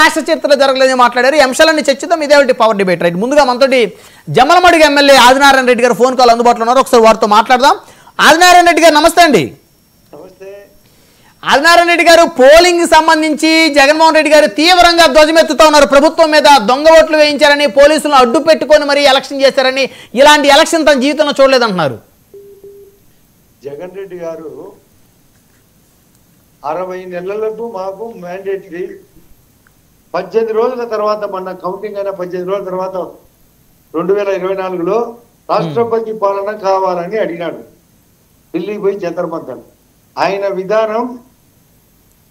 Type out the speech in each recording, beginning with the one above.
రాష్ట్ర చరిత్రలో జరగలేదని మాట్లాడారు. ఈ అంశాలన్నీ చర్చిద్దాం. ఇదే పవర్ డిబేట్ రైట్. ముందుగా మనతోటి జమ్మలమడుగు ఎమ్మెల్యే ఆదినారాయణ రెడ్డి గారు ఫోన్ కాల్ అందుబాటులో ఉన్నారు. ఒకసారి వారితో మాట్లాడదాం. ఆదినారాయణ రెడ్డి గారు నమస్తే అండి. ఆదినారాయణ రెడ్డి గారు, పోలింగ్ సంబంధించి జగన్మోహన్ రెడ్డి గారు తీవ్రంగా ధ్వజమెత్తుతా ఉన్నారు. ప్రభుత్వం మీద దొంగ ఓట్లు వేయించారని, పోలీసులను అడ్డు పెట్టుకొని మరీ ఎలక్షన్ చేశారని, ఇలాంటి ఎలక్షన్ తన జీవితంలో చూడలేదంటున్నారు. జగన్ రెడ్డి గారు 60 నెలలకు మాకు మ్యాండేటరీ 18 రోజుల తర్వాత, మన కౌంటింగ్ అయిన 18 రోజుల తర్వాత 2024లో రాష్ట్రపతి పాలన కావాలని అడిగినాడు. ఢిల్లీ పోయి జంతర్ ఆయన విధానం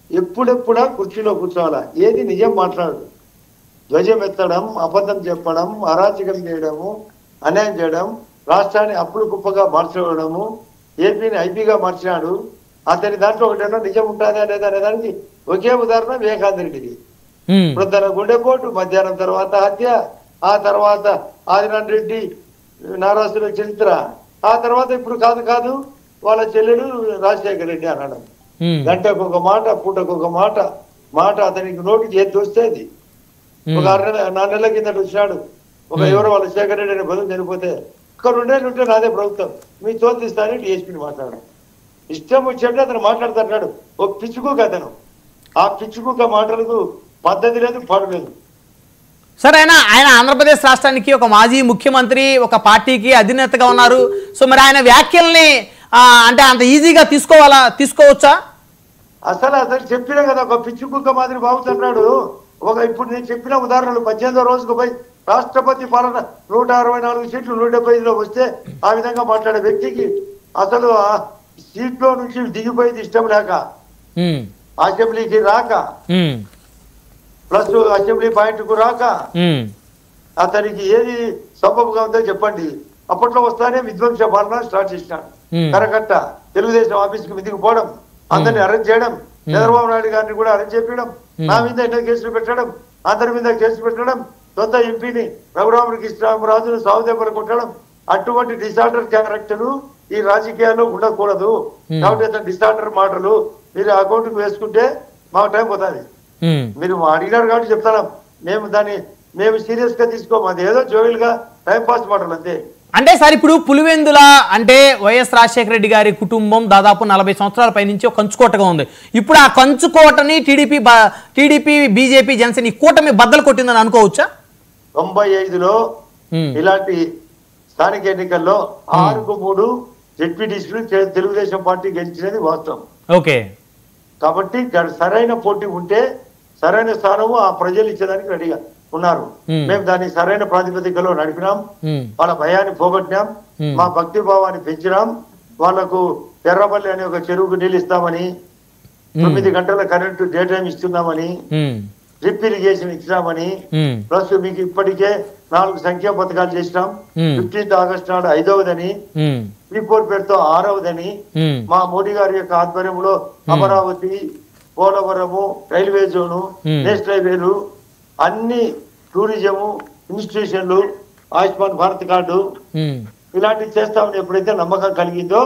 ఎప్పుడెప్పుడా కుర్చీలో కూర్చోవాలా, ఏది నిజం మాట్లాడు, ధ్వజం ఎత్తడం, అబద్ధం చెప్పడం, అరాచకం చేయడము, అన్యాయం చేయడం, రాష్ట్రాన్ని అప్పులు కుప్పగా మార్చడము, ఏపీని ఐపీగా మార్చినాడు. అతని దాంట్లో ఒకటేనా నిజం ఉంటుందా లేదా అనే దానికి ఒకే ఉదాహరణ వివేకానంద రెడ్డిది. ప్రొద్దున గుండెపోటు, మధ్యాహ్నం తర్వాత హత్య, ఆ తర్వాత ఆదినారాయణ రెడ్డి నారాసుల చరిత్ర, ఆ తర్వాత ఇప్పుడు కాదు వాళ్ళ చెల్లెలు రాజశేఖర రెడ్డి అనడం. గంటకు ఒక మాట, పూటకు ఒక మాట అతనికి నోటికి ఏది వస్తేది. ఒక 4 నెలల కిందట వచ్చినాడు. ఒక ఎవరో వాళ్ళ శేఖర్ రెడ్డి అనే బదులు చనిపోతే ఒక 2 నెలలు ఉంటే నాదే ప్రభుత్వం మీ తోతిస్తానని డిఎస్పీని మాట్లాడాడు. ఇష్టం వచ్చేట్టు అతను మాట్లాడుతున్నాడు. ఒక పిచ్చుకోక అతను, ఆ పిచ్చుకోక మాటలకు పద్ధతి లేదు, పాడు లేదు. సార్, ఆయన ఆంధ్రప్రదేశ్ రాష్ట్రానికి ఒక మాజీ ముఖ్యమంత్రి, ఒక పార్టీకి అధినేతగా ఉన్నారు. సో మరి ఆయన వ్యాఖ్యల్ని అంటే అంత ఈజీగా తీసుకోవచ్చా? అసలు చెప్పినా కదా, ఒక పిచ్చి కుక్క మాదిరి బాగుతున్నాడు. ఇప్పుడు నేను చెప్పిన ఉదాహరణలు 18వ రోజుకు పోయి రాష్ట్రపతి పాలన 164 సీట్లు 175లో వస్తే ఆ విధంగా మాట్లాడే వ్యక్తికి అసలు సీట్లో నుంచి దిగిపోయేది ఇష్టం లేక, అసెంబ్లీకి రాక, ప్లస్ అసెంబ్లీ పాయింట్ కు రాక, అతనికి ఏది సబబుగా ఉందో చెప్పండి. అప్పట్లో వస్తానే విధ్వంస పాలన స్టార్ట్ చేసినాడు. కరకట్ట తెలుగుదేశం ఆఫీస్ కి మీదికి పోవడం, అందరిని అరెస్ట్ చేయడం, చంద్రబాబు నాయుడు గారిని కూడా అరెస్ట్ చేయడం, నా మీద ఎన్నో కేసులు పెట్టడం, అందరి మీద కేసులు పెట్టడం, సొంత ఎంపీని రఘురామకృష్ణరాజును సాగుదెబ్బలు కొట్టడం. అటువంటి డిసార్డర్ క్యారెక్టర్ ఈ రాజకీయాల్లో ఉండకూడదు. కాబట్టి అతను డిసార్డర్ మాటలు మీరు అకౌంట్ కు వేసుకుంటే మాకు టైం పోతుంది. మీరు అడిగినారు కాబట్టి చెప్తాను. మేము సీరియస్ గా తీసుకోము. అది ఏదో జోయిల్ గా టైం పాస్ మాటలు అంతే. అంటే సార్, ఇప్పుడు పులివెందుల అంటే వైఎస్ రాజశేఖర రెడ్డి గారి కుటుంబం దాదాపు 40 సంవత్సరాల పైనుంచి ఒక కంచుకోటగా ఉంది. ఇప్పుడు ఆ కంచుకోటని టీడీపీ బీజేపీ జనసేన ఈ కూటమి బద్దలు కొట్టిందని అనుకోవచ్చా? 95లో ఇలాంటి స్థానిక ఎన్నికల్లో 6-3 జెడ్పీటీసీలు తెలుగుదేశం పార్టీ గెలిచినది వాస్తవం. ఓకే. కాబట్టి సరైన పోటీ ఉంటే సరైన స్థానము ఆ ప్రజలు ఇచ్చేదానికి రెడీగా ఉన్నారు. మేము దాన్ని సరైన ప్రాతిపదికలో నడిపినాం. వాళ్ళ భయాన్ని పోగొట్టినాం, మా భక్తి భావాన్ని పెంచినాం. వాళ్లకు ఎర్రపల్లి అనే ఒక చెరువుకు నీళ్ళు ఇస్తామని, 9 గంటల కరెంటు డే టైం ఇస్తున్నామని, డ్రిప్ ఇరిగేషన్ ఇచ్చినామని, ప్లస్ మీకు ఇప్పటికే 4 సంఖ్యా పథకాలు చేసినాం. 15th ఆగస్టు నాడు 5వదని, శ్రీపూర్ పేరుతో 6వదని, మా మోడీ గారి యొక్క ఆధ్వర్యంలో Amaravati, Polavaram, railway zone, national హైవేలు, అన్ని టూరిజము, ఇన్స్టిట్యూషన్లు, ఆయుష్మాన్ భారత్ కార్డు ఇలాంటివి చేస్తామని ఎప్పుడైతే నమ్మకం కలిగిందో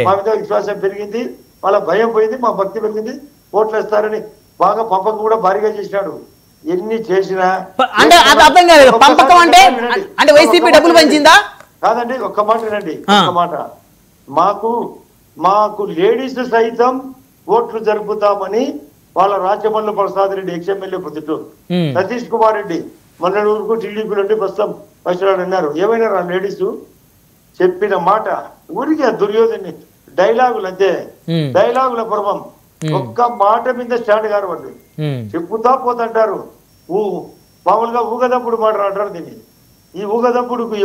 మా మీద విశ్వాసం పెరిగింది, వాళ్ళ భయం పోయింది, మా భక్తి పెరిగింది. ఓట్లు వేస్తారని బాగా పంపకం కూడా భారీగా చేసినాడు. ఎన్ని చేసినా కాదండి. ఒక్క మాట వినండి, ఒక్క మాట. మాకు లేడీస్ సైతం ఓట్లు జరుపుతామని వాళ్ళ రాజమల్లు ప్రసాద్ రెడ్డి ఎక్స్ఎమ్మెల్యే పొద్దుటూరు, సతీష్ కుమార్ రెడ్డి మొన్నూరుకు టీడీపీ నుండి ప్రస్తుతం వచ్చినాడు అన్నారు. ఏమైనా లేడీస్ చెప్పిన మాట ఊరికే దుర్యోధని డైలాగులు అంతే, డైలాగుల పర్వం. ఒక్క మాట మీద స్టాండ్ గారు వాళ్ళు చెప్పుతా పోతుంటారు. మామూలుగా ఊగదప్పుడు మాట్లాడారు దీన్ని. ఈ ఊగదప్పుడుకు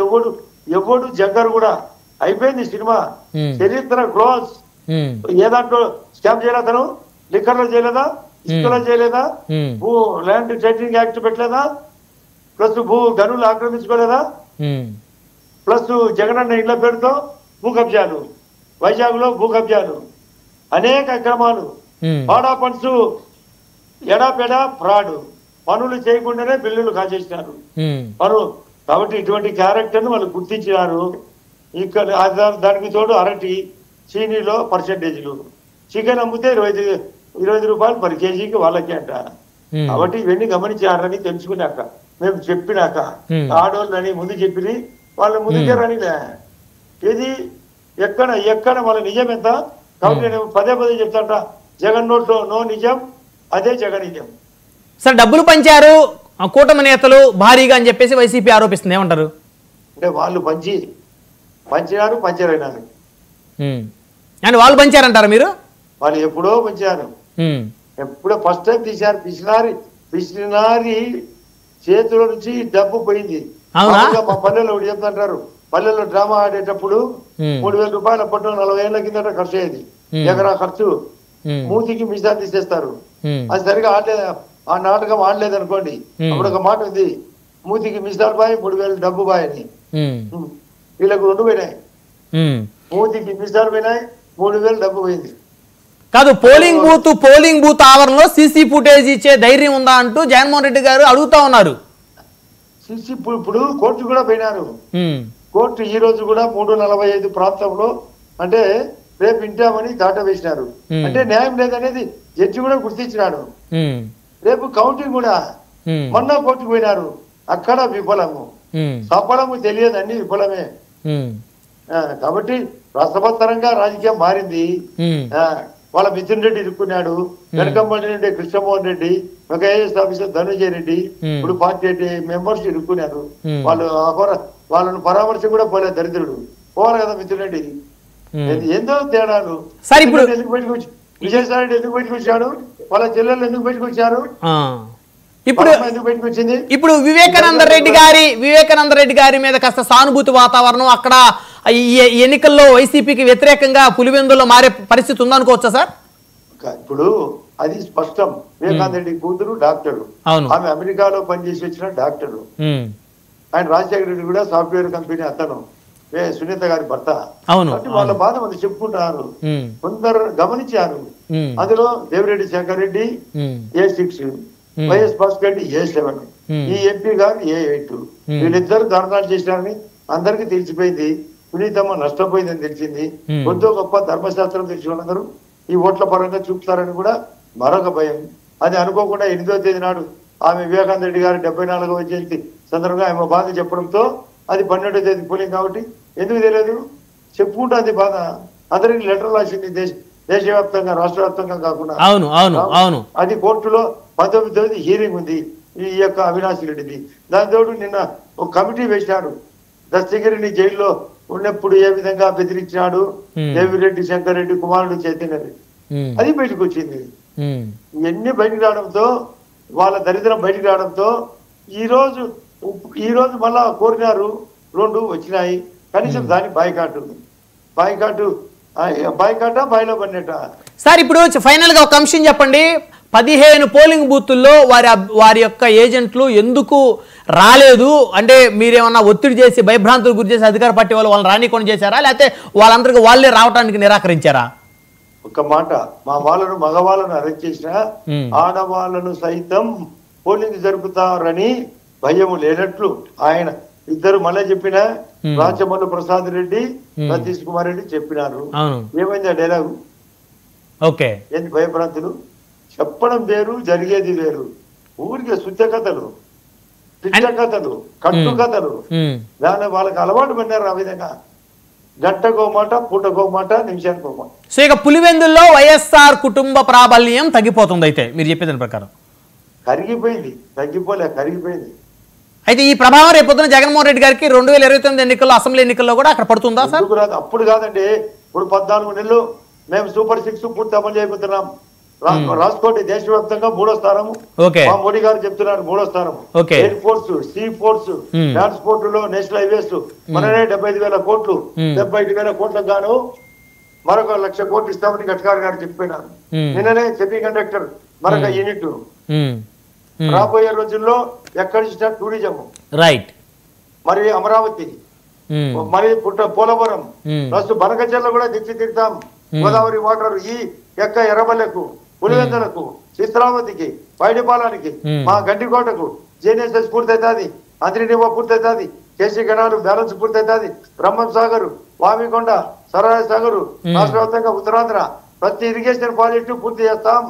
ఎవడు జగ్గరు కూడా అయిపోయింది సినిమా. చరిత్ర క్లోజ్. ఏ దాంట్లో స్కామ్ చేయలేదా తను? లిక్కర్లో చేయలేదా, ఇసుకలో చేయలేదా, భూ ల్యాండ్ టైటిలింగ్ యాక్ట్ పెట్టలేదా, ప్లస్ భూ గనులు ఆక్రమించుకోలేదా, ప్లస్ జగనన్న ఇళ్ల పేరుతో భూ కబ్జాలు, వైజాగ్ లో భూ కబ్జాలు, అనేక అక్రమాలు, పాడా ఫండ్స్ ఎడాపెడా ఫ్రాడ్, పనులు చేయకుండానే బిల్లులు కాజేసినారు కాబట్టి ఇటువంటి క్యారెక్టర్ ను వాళ్ళు గుర్తించినారు. ఇక్కడ దానికి తోడు అరటి, చీనీలో పర్సెంటేజ్లు, చికెన్ అమ్మితే 25 రూపాయలు పర్ కేజీకి వాళ్ళకి అంట. కాబట్టి ఇవన్నీ గమనించారని తెలుసుకున్నాక మేము చెప్పినాక ఆడోళ్ళని ముందు చెప్పి వాళ్ళ ముందుకే రానిలే ఇది ఎక్కడ వాళ్ళ నిజం ఎంత. కాబట్టి నేను పదే చెప్తాంట, జగన్ నోట్లో నో నిజం, అదే జగన్ నిజం. సార్ డబ్బులు పంచారు కూటమి నేతలు భారీగా అని చెప్పేసి వైసీపీ ఆరోపిస్తుంది, ఏమంటారు? అంటే వాళ్ళు పంచినారు పంచరైనారు అంటే వాళ్ళు పంచారంటారా మీరు? వాళ్ళు ఎప్పుడో పంచారు, ఎప్పుడో ఫస్ట్ టైం తీశారు. పిసినారి చేతుల నుంచి డబ్బు పోయింది. మా పల్లెల్లో ఒకటి చెప్తుంటారు, పల్లెల్లో డ్రామా ఆడేటప్పుడు 3,000 రూపాయలు అప్పట్లో 40 ఏళ్ల కిందట ఖర్చు అయ్యేది. ఎకరా ఖర్చు మూతికి మిసాలు తీసేస్తారు. అది సరిగా ఆ నాటకం ఆడలేదు అనుకోండి, అప్పుడు ఒక మాట ఉంది, మూతికి మిసాలు బాయ్ 3,000 డబ్బు బాయ్ అని. వీళ్ళకు 2 పోయినాయి, మూతికి మిసాలు పోయినాయి, 3,000 డబ్బు పోయింది. కాదు, పోలింగ్ బూత్ ఆవరణలో సీసీ ఫుటేజ్ ఇచ్చే ధైర్యం ఉందా అంటూ జగన్మోహన్ రెడ్డి గారు అడుగుతా ఉన్నారు. సీసీ ఇప్పుడు కోర్టు కూడా పోయినారు. కోర్టు ఈ రోజు కూడా 3:45 ప్రాంతంలో అంటే రేపు ఇంటామని దాట వేసినారు. అంటే న్యాయం లేదనేది జడ్జి కూడా గుర్తించినాడు. రేపు కౌంటింగ్ కూడా మొన్న కోర్టుకు పోయినారు, అక్కడ విఫలము. సఫలము తెలియదు, అన్ని విఫలమే. కాబట్టి రాష్ట్రపరంగా రాజకీయం మారింది. వాళ్ళ మిథున్ రెడ్డి ఇరుక్కున్నాడు, వెనకంబడి నుండి కృష్ణమోహన్ రెడ్డి, ఒక ఐఏఎస్ ఆఫీసర్ ధనుంజయ రెడ్డి, ఇప్పుడు పార్టీ మెంబర్స్ ఇరుక్కున్నారు. వాళ్ళను పరామర్శ కూడా పోలేదు, దరిద్రుడు పోవాలి కదా మిథున్ రెడ్డి. ఎంతో తేడాలు. ఎందుకు బయటకు వచ్చి విజయసాయి రెడ్డి ఎందుకు బయటకు వచ్చాడు, వాళ్ళ జిల్లాలో ఎందుకు బయటకు వచ్చారు, ఎందుకు బయటకు వచ్చింది? ఇప్పుడు వివేకానంద రెడ్డి గారి మీద కాస్త సానుభూతి వాతావరణం అక్కడ ఈ ఎన్నికల్లో వైసీపీకి వ్యతిరేకంగా పులివెందుల్లో మారే పరిస్థితి ఉందనుకోవచ్చా సార్? ఇప్పుడు అది స్పష్టం. వివేకానంద రెడ్డి కూతురు డాక్టరు, ఆమె అమెరికాలో పనిచేసి వచ్చిన డాక్టరు. ఆయన రాజశేఖర రెడ్డి కూడా సాఫ్ట్వేర్ కంపెనీ అతను, సునీత గారి భర్త. వాళ్ళ బాధ వాళ్ళు చెప్పుకుంటున్నారు, కొందరు గమనించారు. అందులో Devireddy Shankar Reddy A6, YS Bhaskar Reddy A7, ఈ ఎంపీ గారు A8. వీళ్ళిద్దరు ధర్నాలు చేసినారని అందరికీ తెలిసిపోయింది. సునీతమ్మ నష్టపోయిందని తెలిసింది. కొద్దో గొప్ప ధర్మశాస్త్రం తెలిసి వాళ్ళందరూ ఈ ఓట్ల పరంగా చూపుతారని కూడా మరొక భయం. అది అనుకోకుండా 8వ తేదీ నాడు ఆమె వివేకానంద రెడ్డి గారి 74వ జయంతి సందర్భంగా ఆమె బాధ చెప్పడంతో అది 12వ తేదీ పోలింగ్. కాబట్టి ఎందుకు తెలియదు, చెప్పుకుంటుంది బాధ. అందరికి లెటర్ రాసింది, దేశవ్యాప్తంగా రాష్ట్ర వ్యాప్తంగా కాకుండా. అది కోర్టులో 19వ తేదీ హీరింగ్ ఉంది ఈ యొక్క అవినాష్ రెడ్డిది. దాంతో నిన్న ఒక కమిటీ వేసినాడు, దస్తగిరిని జైల్లో ఉన్నప్పుడు ఏ విధంగా బెదిరించినాడు దేవిరెడ్డి శంకర్ రెడ్డి కుమారుడు చైతన్య రెడ్డి, అది బయటకు వచ్చింది. ఇవన్నీ బయటకు రావడంతో, వాళ్ళ దరిద్రం బయటకు రావడంతో ఈ రోజు మళ్ళా కోరినారు, 2 వచ్చినాయి. కనీసం దాని బాయ్కాటు బాయిలో పడినట్ట. సార్ ఇప్పుడు ఫైనల్ గా ఒక అంశం చెప్పండి, 15 పోలింగ్ బూతుల్లో వారి యొక్క ఏజెంట్లు ఎందుకు రాలేదు? అంటే మీరేమన్నా ఒత్తిడి చేసి భయభ్రాంతులు గురి చేసి అధికార పార్టీ వాళ్ళని రానికొని చేశారా, లేకపోతే వాళ్ళందరికీ వాళ్ళే రావడానికి నిరాకరించారా? ఒక మాట, మా వాళ్ళను మగవాళ్ళను అరెస్ట్ చేసిన ఆడవాళ్ళను సైతం పోలింగ్ జరుపుతారని భయము లేనట్లు ఆయన ఇద్దరు మళ్ళీ చెప్పిన రాచమల్లు ప్రసాద్ రెడ్డి, సతీష్ కుమార్ రెడ్డి చెప్పినారు. ఏమైంది ఆ డైలాగు? ఏంటి భయభ్రాంతులు? చెప్పడం వేరు, జరిగేది వేరు. ఊరికే శుద్ధ కథలు, పిచ్చ కథలు, కట్టు కథలు. దాని వాళ్ళకి అలవాటు పడినారు. ఆ విధంగా గంటకో మాట, పూటకో మాట, నిమిషానికో మాట. సో ఇక పులివెందుల్లో వైఎస్ఆర్ కుటుంబ ప్రాబల్యం తగ్గిపోతుంది అయితే మీరు చెప్పేదాని ప్రకారం? కరిగిపోయింది, కరిగిపోయింది. అయితే ఈ ప్రభావం రేపొద్దున జగన్మోహన్ రెడ్డి గారికి 2029 ఎన్నికల్లో, అసెంబ్లీ ఎన్నికల్లో కూడా అక్కడ పడుతుందా సార్? అప్పుడు కాదండి, ఇప్పుడు 14 నెలలు మేము సూపర్ 6 పూర్తి అమలు చేయబోతున్నాం. రాజ్కోట్ దేశవ్యాప్తంగా 3వ స్థానము. మా మోడీ గారు చెప్తున్నారు 3వ స్థానము. Air force, sea force, transport లో నేషనల్ హైవేస్ మననే 75,000 కోట్లు, 75,000 కోట్లకు గాను మరొక 1,00,000 కోట్లు ఇస్తామని గడ్కరీ గారు చెప్పినారు. నిన్ననే సెమీ కండక్టర్ మరొక యూనిట్. రాబోయే రోజుల్లో ఎక్కడి నుంచి టూరిజం, రైట్, మరి అమరావతి, మరి పోలవరం, ప్లస్ బనకచెర్ల కూడా తెచ్చి తిడతాం. గోదావరి వాటర్ ఈ యొక్క ఎర్రబల్లెకు, పులివెందులకు, చిత్రావతికి, పైడిపాలానికి, మా గండికోటకు జేఎన్ఎస్ఎస్ పూర్తవుతుంది, అంతరినివ పూర్తవుతుంది, కేసీ గణాలు బ్యాలెన్స్ పూర్తవుతుంది, బ్రహ్మం సాగర్, వామికొండ, సరాయ సాగర్, రాష్ట్ర వ్యాప్తంగా ఉత్తరాంధ్ర ప్రతి ఇరిగేషన్ ప్రాజెక్టు పూర్తి చేస్తాం.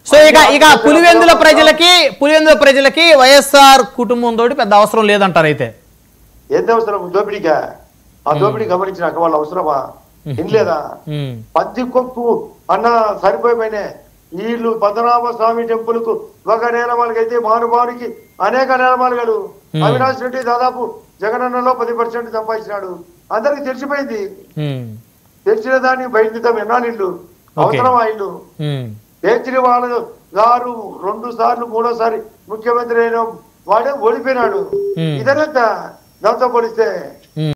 సో ఇక పులివెందుల ప్రజలకి వైఎస్ఆర్ కుటుంబం తోటి పెద్ద అవసరం లేదంటారు అయితే. ఎంత అవసరం దోపిడీగా? ఆ దోపిడీ గమనించినాక వాళ్ళ అవసరమా? ఇన్లేదా? పత్తి కొక్కు అన్న సరిపోయిపోయినాయి. వీళ్ళు పద్మనాభ స్వామి టెంపుల్ కు ఒక నేలమాలకైతే మానుభావునికి అనేక నేలమాలగలు. అవినాష్ రెడ్డి దాదాపు జగనన్నలో 10% సంపాదించినాడు. అందరికి తెలిసిపోయింది. తెలిసిన దాన్ని బయటిద్దాం ఎన్నాళ్ళు ఇల్లు అవసరమా? ఇల్లు కేజ్రీవాల్ గారు 2 సార్లు 3వ సారి ముఖ్యమంత్రి అయిన వాడే ఓడిపోయినాడు. ఇదనంత దాంతో పోలిస్తే